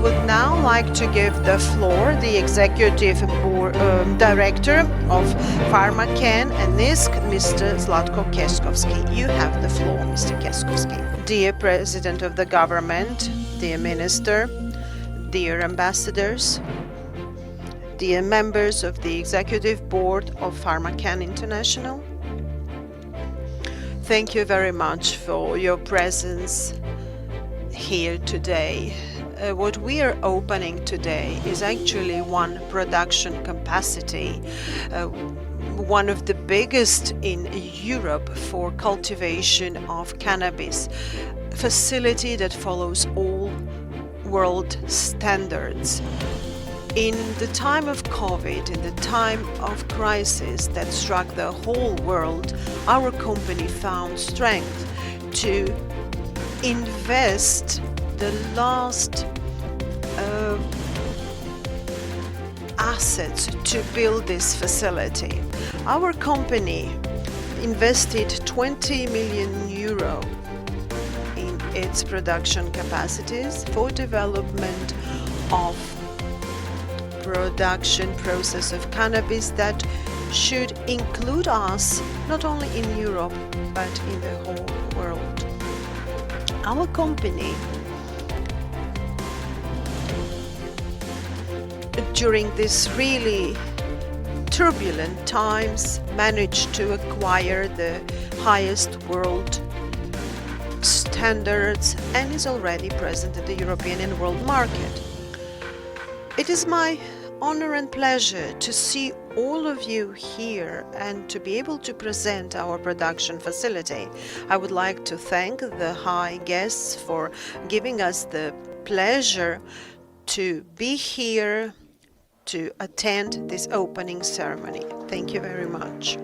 would now like to give the floor the Executive Director of VIGAN and NYSK, Mr. Zlatko Keskovski. You have the floor, Mr. Keskovski. Dear President of the Government, dear Minister, dear Ambassadors, dear members of the Executive Board of VIGAN International, thank you very much for your presence here today. What we are opening today is actually one production capacity, one of the biggest in Europe for cultivation of cannabis, facility that follows all world standards. In the time of COVID, in the time of crisis that struck the whole world, our company found strength to invest the last assets to build this facility. Our company invested 20 million euro in its production capacities for development of production process of cannabis that should include us not only in Europe but in the whole world. Our company during these really turbulent times managed to acquire the highest world standards and is already present in the European and world market. It is my honor and pleasure to see all of you here and to be able to present our production facility. I would like to thank the high guests for giving us the pleasure to be here to attend this opening ceremony. Thank you very much.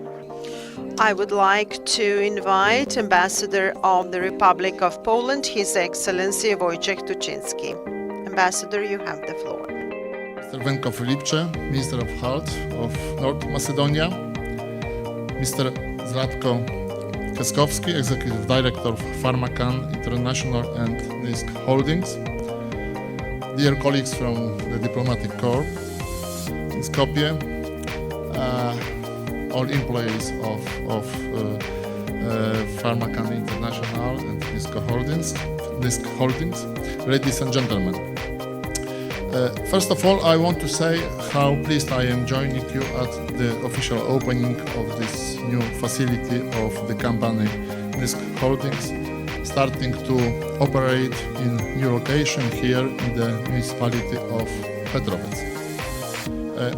I would like to invite Ambassador of the Republic of Poland, His Excellency Wojciech Tuczyński. Ambassador, you have the floor. Mr. Wenko Filipcze, Minister of Health of North Macedonia, Mr. Zlatko Keskovski, Executive Director of VIGAN International and NYSK Holdings, dear colleagues from the Diplomatic Corps in Skopje, all employees of VIGAN International and NYSK Holdings, ladies and gentlemen. First of all, I want to say how pleased I am joining you at the official opening of this new facility of the company NYSK Holdings, starting to operate in new location here in the Municipality of Petrovec.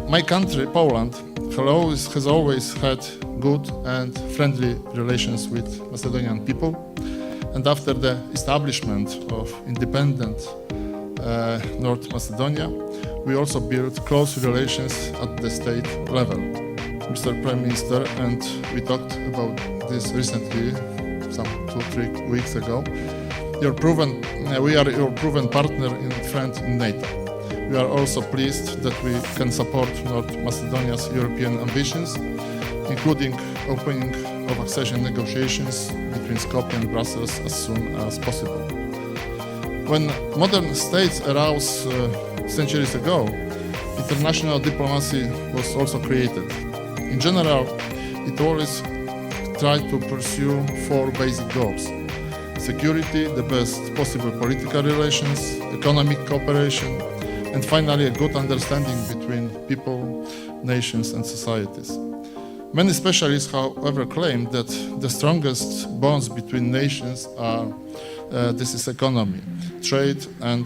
My country, Poland, has always had good and friendly relations with Macedonian people, and after the establishment of independent North Macedonia, we also built close relations at the state level. Mr. Prime Minister, and we talked about this recently, some 2-3 weeks ago. We are your proven partner and friend in NATO. We are also pleased that we can support North Macedonia's European ambitions, including opening of accession negotiations between Skopje and Brussels as soon as possible. When modern states arose centuries ago, international diplomacy was also created. In general, it always tried to pursue 4 basic goals: security, the best possible political relations, economic cooperation, and finally a good understanding between people, nations and societies. Many specialists, however, claim that the strongest bonds between nations are this is economy, trade and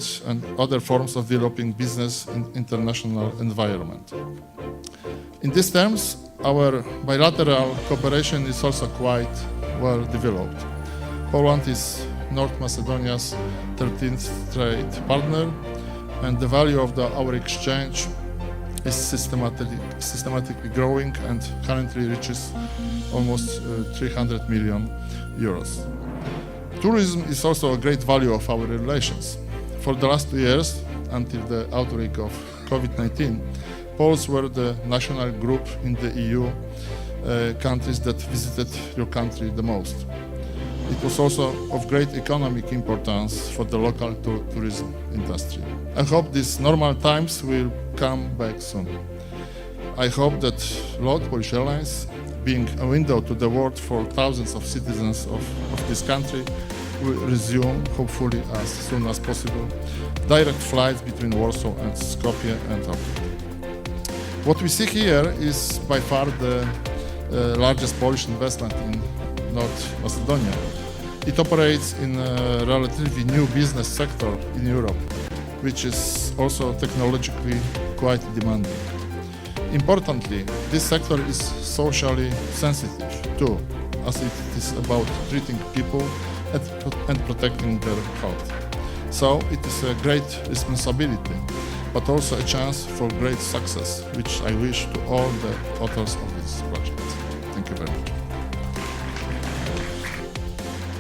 other forms of developing business in international environment. In these terms, our bilateral cooperation is also quite well developed. Poland is North Macedonia's 13th trade partner, and the value of our exchange is systematically growing and currently reaches almost 300 million euros. Tourism is also a great value of our relations. For the last 2 years, until the outbreak of COVID-19, Poles were the national group in the EU countries that visited your country the most. It was also of great economic importance for the local tourism industry. I hope these normal times will come back soon. I hope that Lot Polish Airlines, being a window to the world for thousands of citizens of this country, will resume, hopefully as soon as possible, direct flights between Warsaw and Skopje and Arjodita. What we see here is by far the largest Polish investment in North Macedonia. It operates in a relatively new business sector in Europe, which is also technologically quite demanding. Importantly, this sector is socially sensitive too, as it is about treating people and protecting their health. So it is a great responsibility, but also a chance for great success, which I wish to all the authors of this project. Thank you very much.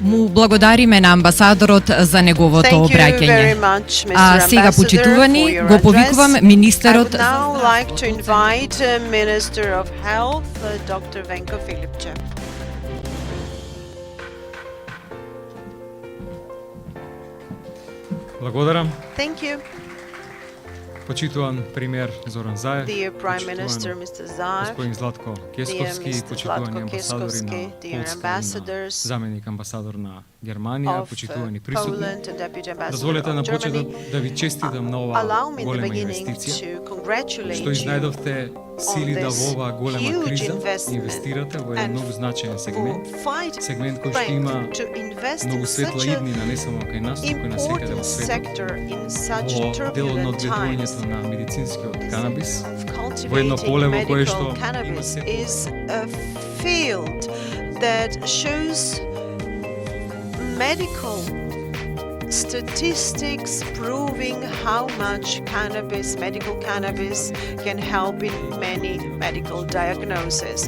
Му благодариме на амбасадорот за неговото Thank you very обраќање. much, Mr. А сега Ambassador, почитувани for your го повикувам address. I министерот would now like to invite Minister of Health, Dr. Venko Filipče. Благодарам. Thank you, Почитуван премиер Зоран Заев, dear Prime Minister почитуван Mr. Zaev, господин Златко dear Кесковски, Mr. почитувани Zlatko амбасадори Keskovski, на dear Полска и на ambassadors заменик амбасадор на Германија, of почитувани присутни. Poland and Deputy Ambassador Дозволете на of почеток Germany. да ви честитам на Allow оваа me in the голема beginning инвестиција, to congratulate што you изнајдовте сили да во оваа голема huge криза investment инвестирате во еден and многу значаен for сегмент, fighting сегмент кој што има to invest in многу светла such иднина не само кај нас, туку и на секаде important во светот. sector in such Во делот на turbulent times. одгледувањето на медицинскиот канабис, Of во едно поле во кое cultivating што medical има cannabis се is a field that shows medical statistics proving how much medical cannabis can help in many medical diagnoses.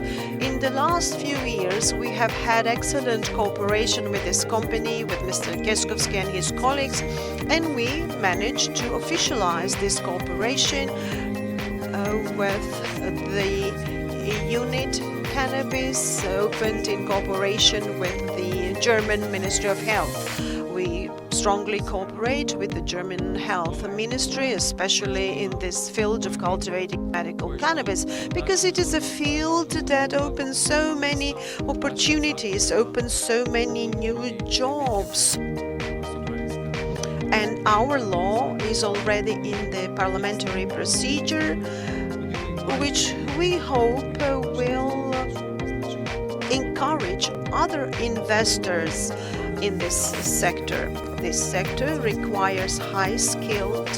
In the last few years, we have had excellent cooperation with this company, with Mr. Keskovski and his colleagues, and we managed to officialize this cooperation with the unit cannabis opened in cooperation with the German Ministry of Health. We strongly cooperate with the German Health Ministry, especially in this field of cultivating medical cannabis, because it is a field that opens so many opportunities, opens so many new jobs. And our law is already in the parliamentary procedure, which we hope will encourage other investors in this sector. This sector requires high-skilled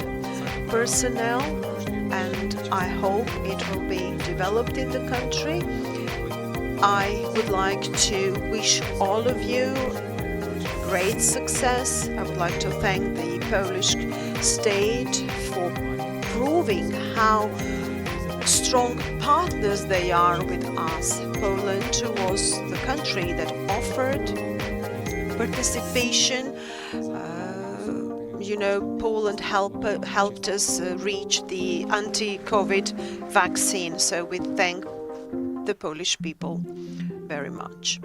personnel, and I hope it will be developed in the country. I would like to wish all of you great success. I would like to thank the Polish state for proving how strong partners they are with us. Poland was the country that offered participation. Poland helped us reach the anti-COVID vaccine, so we thank the Polish people very much.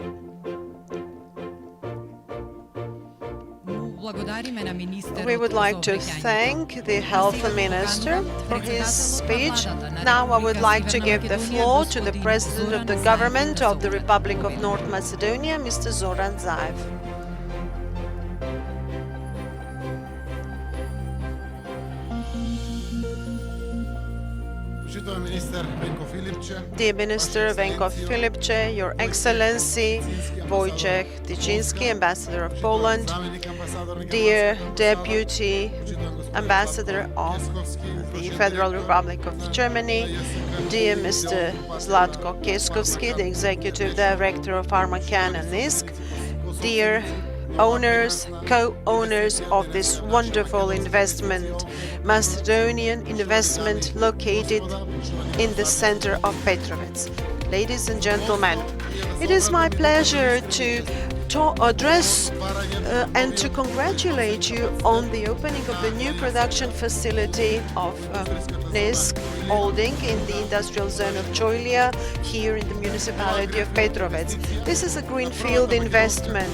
We would like to thank the health minister for his speech. Now I would like to give the floor to the President of the Government of the Republic of North Macedonia, Mr. Zoran Zaev. Dear Minister Venko Filipče, Your Excellency Wojciech Tyczyński, Ambassador of Poland, dear Deputy Ambassador of the Federal Republic of Germany, dear Mr. Zlatko Keskovski, the Executive Director of VIGÄN and NYSK, dear owners, co-owners of this wonderful investment, Macedonian investment located in the center of Petrovec. Ladies and gentlemen, it is my pleasure to address and to congratulate you on the opening of the new production facility of NYSK Holdings in the Industrial Zone of Kojlija here in the Municipality of Petrovec. This is a greenfield investment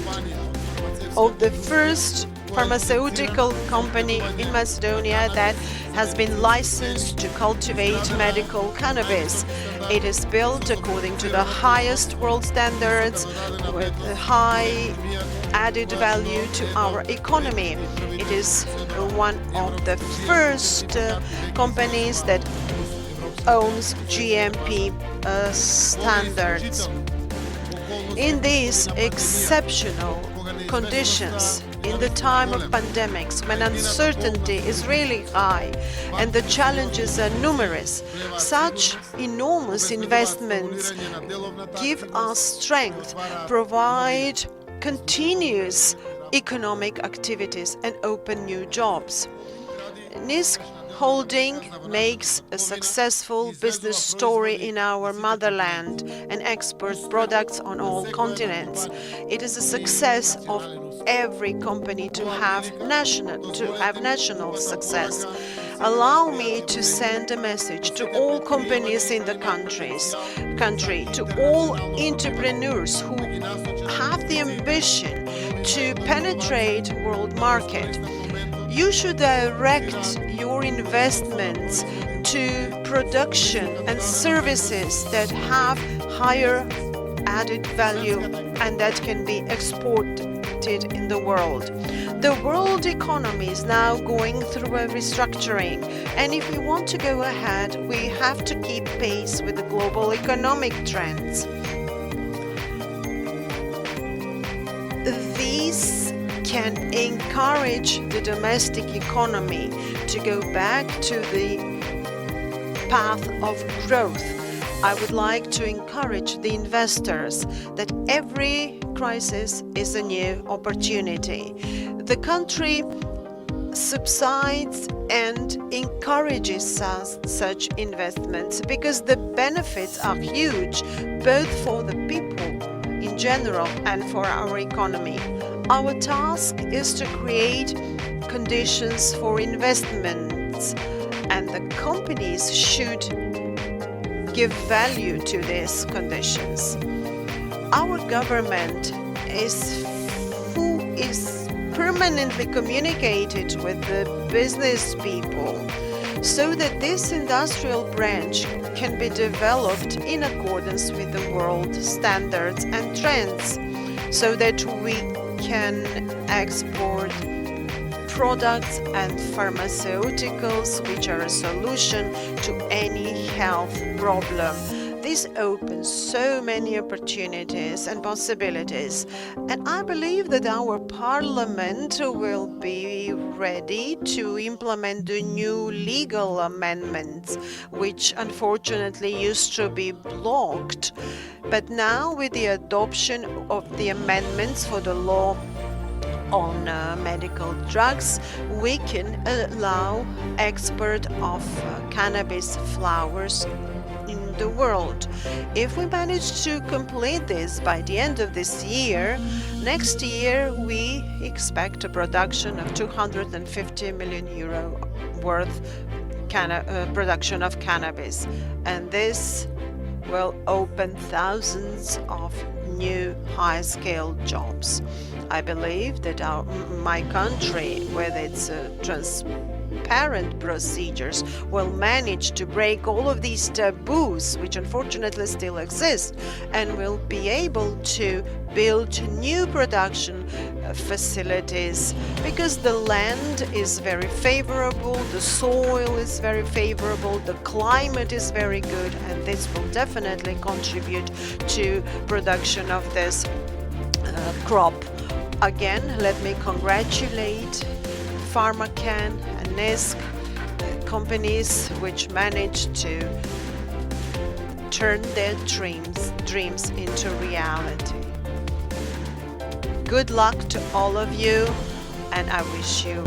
of the first pharmaceutical company in Macedonia that has been licensed to cultivate medical cannabis. It is built according to the highest world standards with a high added value to our economy. It is one of the first companies that owns GMP standards. In these exceptional conditions, in the time of pandemics, when uncertainty is really high and the challenges are numerous, such enormous investments give us strength, provide continuous economic activities and open new jobs. NYSK Holding makes a successful business story in our motherland and exports products on all continents. It is a success of every company to have national success. Allow me to send a message to all companies in the country, to all entrepreneurs who have the ambition to penetrate world market. You should direct your investments to production and services that have higher added value and that can be exported in the world. The world economy is now going through a restructuring, and if we want to go ahead, we have to keep pace with the global economic trends. These can encourage the domestic economy to go back to the path of growth. I would like to encourage the investors that every crisis is a new opportunity. The country subsides and encourages such investments because the benefits are huge, both for the people in general and for our economy. Our task is to create conditions for investments, and the companies should give value to these conditions. Our government is permanently communicated with the business people so that this industrial branch can be developed in accordance with the world standards and trends, so that we can export products and pharmaceuticals which are a solution to any health problem. This opens so many opportunities and possibilities, and I believe that our parliament will be ready to implement the new legal amendments, which unfortunately used to be blocked. But now, with the adoption of the amendments for the law on medical drugs, we can allow export of cannabis flowers in the world. If we manage to complete this by the end of this year, next year we expect a production of 250 million euro worth production of cannabis, and this will open thousands of new high-scale jobs. I believe that my country, with its transparent procedures, will manage to break all of these taboos, which unfortunately still exist, and will be able to build new production facilities, because the land is very favorable, the soil is very favorable, the climate is very good, and this will definitely contribute to production of this crop. Again, let me congratulate PharmaCan and NYSK, companies which managed to turn their dreams into reality. Good luck to all of you, and I wish you